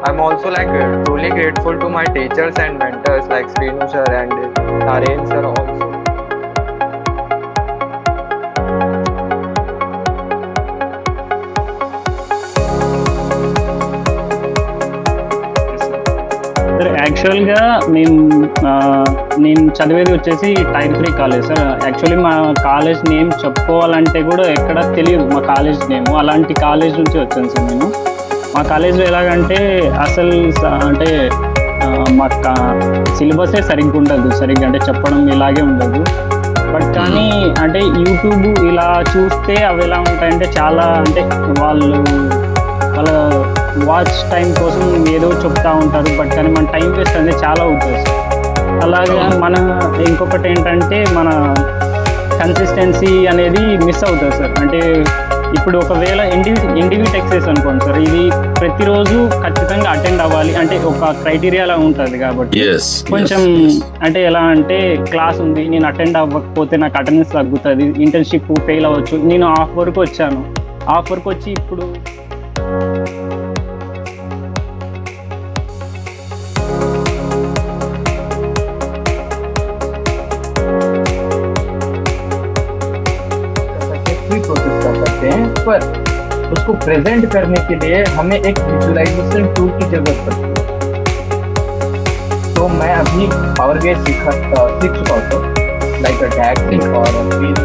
I'm also like truly grateful to my teachers and mentors like Srinu sir and Naren sir also. Sir యాక్చువల్గా ఆ, నేను చదివేది వచ్చేసి tyre 3 college sir. Actually మా college name చెప్పుకోవాలంటే కూడా ఎక్కడ తెలియదు మా కాలేజ్ నేమ్. అలాంటి కాలేజ్ నుంచి వచ్చాను సార్ నేను. మా కాలేజ్లో ఎలాగంటే అసలు అంటే ఆ, మా సిలబసే సరిగ్గా ఉండదు, సరిగ్గా అంటే చెప్పడం ఇలాగే ఉండదు. బట్ కానీ అంటే యూట్యూబ్ ఇలా చూస్తే అవి ఎలా ఉంటాయంటే చాలా అంటే వాళ్ళు వాళ్ళ వాచ్ టైం కోసం ఏదో చెప్తా ఉంటారు. బట్ కానీ మన టైం వేస్ట్ అనేది చాలా అవుతుంది సార్. అలాగే మన ఇంకొకటి ఏంటంటే మన కన్సిస్టెన్సీ అనేది మిస్ అవుతుంది సార్. అంటే ఇప్పుడు ఒకవేళ ఇండివిట్ ఎక్సైజ్ అనుకోండి సార్, ఇది ప్రతిరోజు ఖచ్చితంగా అటెండ్ అవ్వాలి అంటే ఒక క్రైటీరియాలా ఉంటుంది. కాబట్టి కొంచెం అంటే ఎలా అంటే క్లాస్ ఉంది, నేను అటెండ్ అవ్వకపోతే నాకు అటెండెన్స్ తగ్గుతుంది, ఇంటర్న్షిప్ ఫెయిల్ అవ్వచ్చు. నేను హాఫ్ వరకు వచ్చాను, హాఫ్ వరకు వచ్చి ఇప్పుడు सक्सेसफुली प्रोसेस कर सकते हैं, पर उसको प्रेजेंट करने के लिए हमें एक विजुअलाइजेशन टूल की जरूरत पड़ती है। तो मैं अभी पावर बीआई सीख चुका हूँ, लाइक डैक्स और फिर